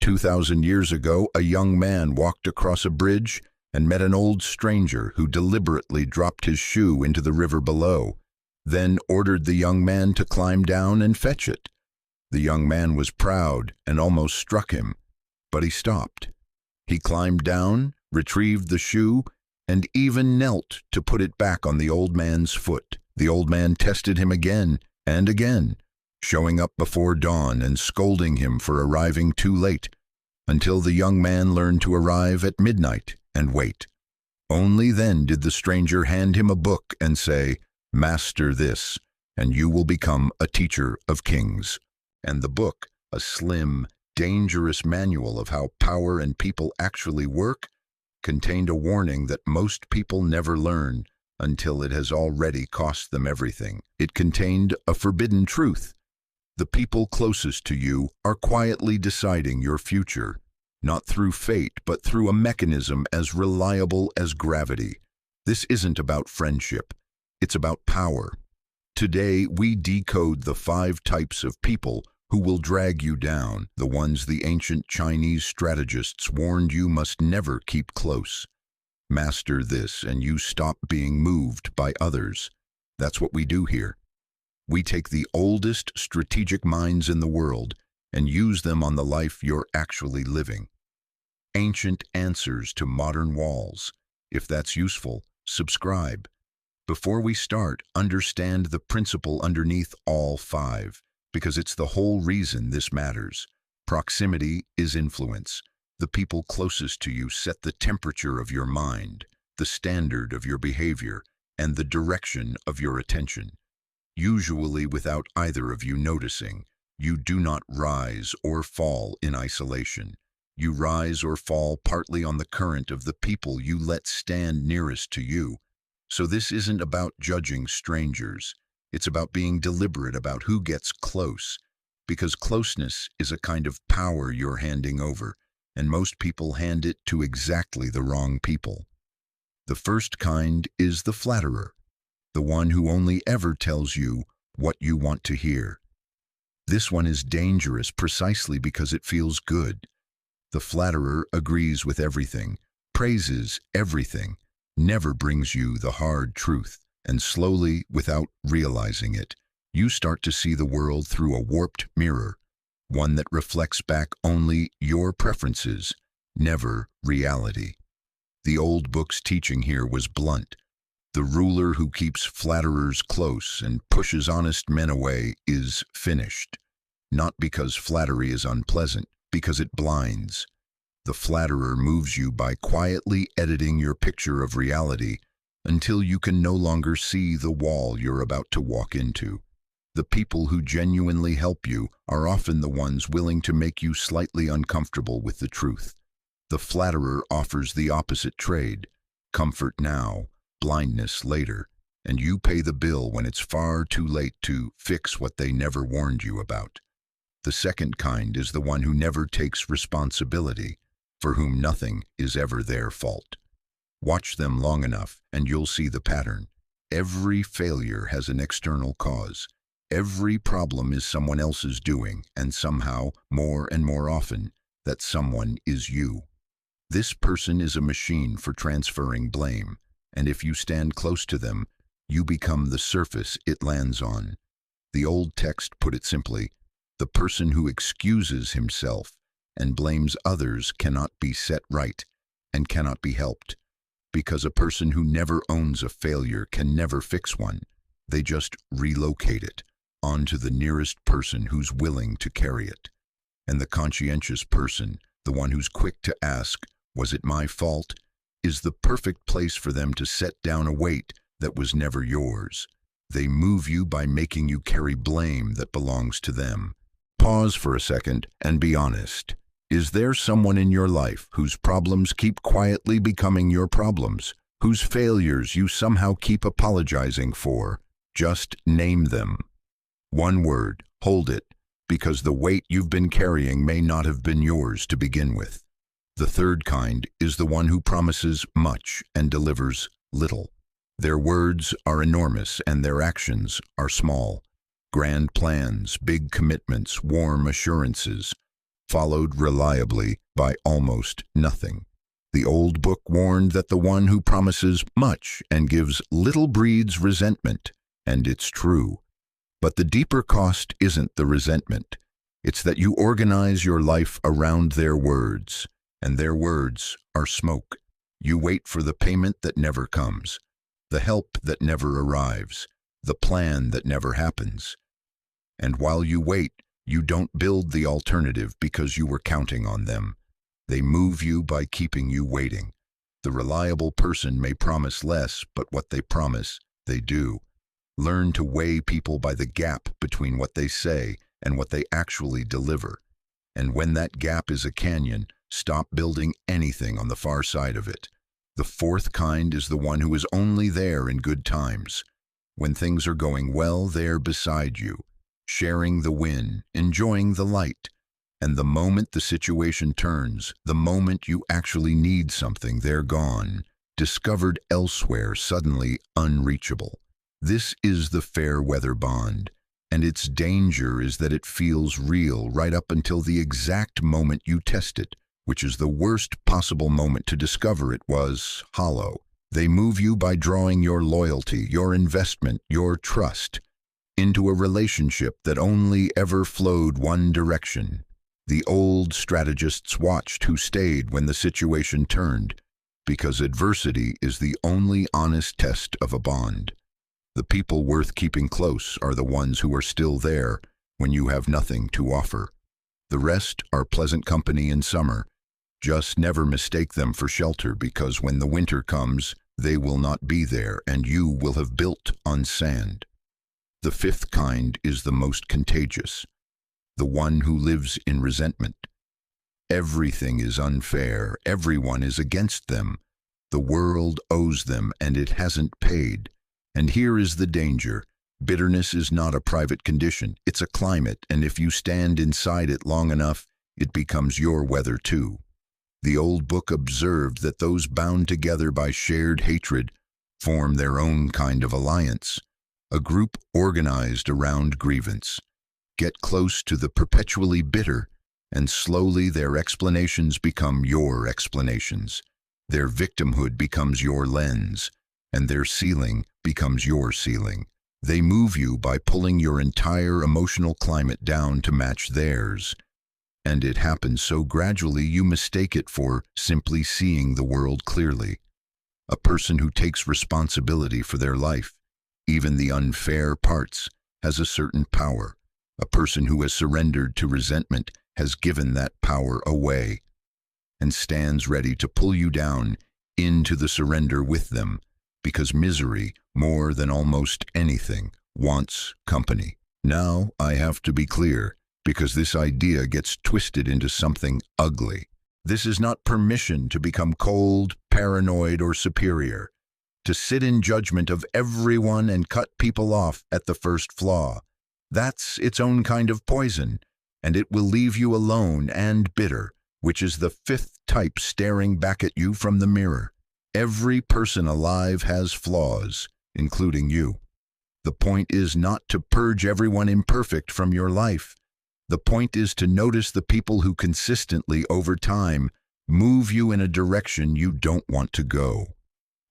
2,000 years ago, a young man walked across a bridge and met an old stranger who deliberately dropped his shoe into the river below, then ordered the young man to climb down and fetch it. The young man was proud and almost struck him, but he stopped. He climbed down, retrieved the shoe, and even knelt to put it back on the old man's foot. The old man tested him again and again, showing up before dawn and scolding him for arriving too late, until the young man learned to arrive at midnight and wait. Only then did the stranger hand him a book and say, "Master this, and you will become a teacher of kings." And the book, a slim, dangerous manual of how power and people actually work, contained a warning that most people never learn until it has already cost them everything. It contained a forbidden truth. The people closest to you are quietly deciding your future, not through fate, but through a mechanism as reliable as gravity. This isn't about friendship. It's about power. Today, we decode the 5 types of people who will drag you down, the ones the ancient Chinese strategists warned you must never keep close. Master this, and you stop being moved by others. That's what we do here. We take the oldest strategic minds in the world and use them on the life you're actually living. Ancient answers to modern walls. If that's useful, subscribe. Before we start, understand the principle underneath all 5, because it's the whole reason this matters. Proximity is influence. The people closest to you set the temperature of your mind, the standard of your behavior, and the direction of your attention. Usually without either of you noticing, you do not rise or fall in isolation. You rise or fall partly on the current of the people you let stand nearest to you. So this isn't about judging strangers. It's about being deliberate about who gets close, because closeness is a kind of power you're handing over, and most people hand it to exactly the wrong people. The first kind is the flatterer, the one who only ever tells you what you want to hear. This one is dangerous precisely because it feels good. The flatterer agrees with everything, praises everything, never brings you the hard truth, and slowly, without realizing it, you start to see the world through a warped mirror, one that reflects back only your preferences, never reality. The old book's teaching here was blunt. The ruler who keeps flatterers close and pushes honest men away is finished. Not because flattery is unpleasant, because it blinds. The flatterer moves you by quietly editing your picture of reality until you can no longer see the wall you're about to walk into. The people who genuinely help you are often the ones willing to make you slightly uncomfortable with the truth. The flatterer offers the opposite trade: comfort now, blindness later, and you pay the bill when it's far too late to fix what they never warned you about. The second kind is the one who never takes responsibility, for whom nothing is ever their fault. Watch them long enough and you'll see the pattern. Every failure has an external cause. Every problem is someone else's doing, and somehow, more and more often, that someone is you. This person is a machine for transferring blame, and if you stand close to them, you become the surface it lands on. The old text put it simply: the person who excuses himself and blames others cannot be set right and cannot be helped, because a person who never owns a failure can never fix one. They just relocate it onto the nearest person who's willing to carry it. And the conscientious person, the one who's quick to ask, "Was it my fault?" is the perfect place for them to set down a weight that was never yours. They move you by making you carry blame that belongs to them. Pause for a second and be honest. Is there someone in your life whose problems keep quietly becoming your problems, whose failures you somehow keep apologizing for? Just name them. One word, hold it, because the weight you've been carrying may not have been yours to begin with. The third kind is the one who promises much and delivers little. Their words are enormous and their actions are small. Grand plans, big commitments, warm assurances. followed reliably by almost nothing. The old book warned that the one who promises much and gives little breeds resentment, and it's true. But the deeper cost isn't the resentment. It's that you organize your life around their words, and their words are smoke. You wait for the payment that never comes, the help that never arrives, the plan that never happens. And while you wait, you don't build the alternative because you were counting on them. They move you by keeping you waiting. The reliable person may promise less, but what they promise, they do. Learn to weigh people by the gap between what they say and what they actually deliver. And when that gap is a canyon, stop building anything on the far side of it. The fourth kind is the one who is only there in good times. When things are going well, they're beside you, sharing the win, enjoying the light. And the moment the situation turns, the moment you actually need something, they're gone, discovered elsewhere, suddenly unreachable. This is the fair weather bond, and its danger is that it feels real right up until the exact moment you test it, which is the worst possible moment to discover it was hollow. They move you by drawing your loyalty, your investment, your trust into a relationship that only ever flowed one direction. The old strategists watched who stayed when the situation turned, because adversity is the only honest test of a bond. The people worth keeping close are the ones who are still there when you have nothing to offer. The rest are pleasant company in summer. Just never mistake them for shelter, because when the winter comes, they will not be there and you will have built on sand. The fifth kind is the most contagious, the one who lives in resentment. Everything is unfair, everyone is against them. The world owes them and it hasn't paid. And here is the danger. Bitterness is not a private condition, it's a climate, and if you stand inside it long enough, it becomes your weather too. The old book observed that those bound together by shared hatred form their own kind of alliance, a group organized around grievance. Get close to the perpetually bitter, and slowly their explanations become your explanations. Their victimhood becomes your lens, and their ceiling becomes your ceiling. They move you by pulling your entire emotional climate down to match theirs. And it happens so gradually you mistake it for simply seeing the world clearly. A person who takes responsibility for their life, even the unfair parts, has a certain power. A person who has surrendered to resentment has given that power away and stands ready to pull you down into the surrender with them, because misery, more than almost anything, wants company. Now I have to be clear, because this idea gets twisted into something ugly. This is not permission to become cold, paranoid, or superior, to sit in judgment of everyone and cut people off at the first flaw. That's its own kind of poison, and it will leave you alone and bitter, which is the fifth type staring back at you from the mirror. Every person alive has flaws, including you. The point is not to purge everyone imperfect from your life. The point is to notice the people who consistently, over time, move you in a direction you don't want to go,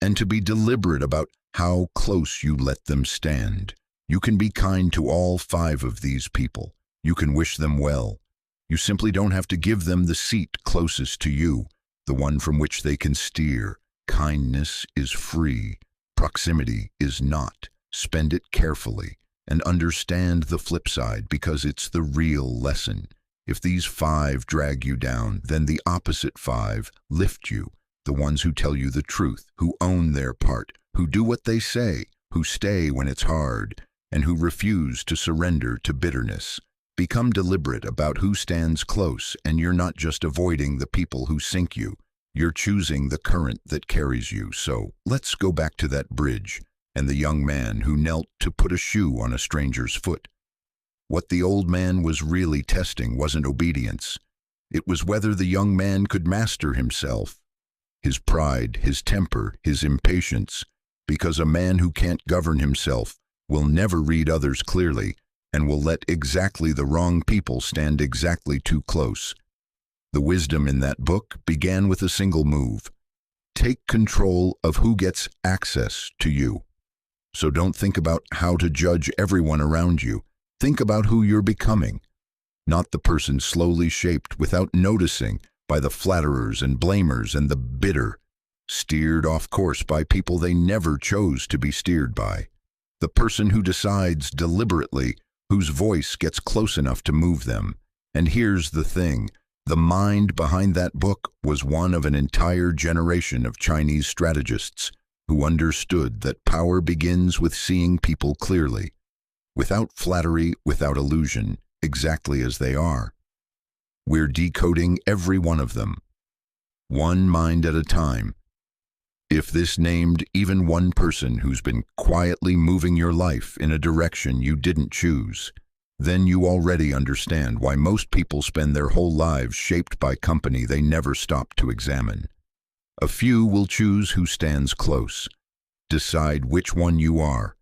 and to be deliberate about how close you let them stand. You can be kind to all 5 of these people. You can wish them well. You simply don't have to give them the seat closest to you, the one from which they can steer. Kindness is free. Proximity is not. Spend it carefully and understand the flip side, because it's the real lesson. If these 5 drag you down, then the opposite 5 lift you. The ones who tell you the truth, who own their part, who do what they say, who stay when it's hard, and who refuse to surrender to bitterness. Become deliberate about who stands close, and you're not just avoiding the people who sink you. You're choosing the current that carries you. So let's go back to that bridge and the young man who knelt to put a shoe on a stranger's foot. What the old man was really testing wasn't obedience. It was whether the young man could master himself, his pride, his temper, his impatience, because a man who can't govern himself will never read others clearly and will let exactly the wrong people stand exactly too close The wisdom in that book began with a single move. Take control of who gets access to you. So don't think about how to judge everyone around you. Think about who you're becoming, not the person slowly shaped without noticing by the flatterers and blamers and the bitter, steered off course by people they never chose to be steered by. The person who decides deliberately whose voice gets close enough to move them. And here's the thing. The mind behind that book was one of an entire generation of Chinese strategists who understood that power begins with seeing people clearly, without flattery, without illusion, exactly as they are. We're decoding every one of them, one mind at a time. If this named even one person who's been quietly moving your life in a direction you didn't choose, then you already understand why most people spend their whole lives shaped by company they never stop to examine. A few will choose who stands close, decide which one you are,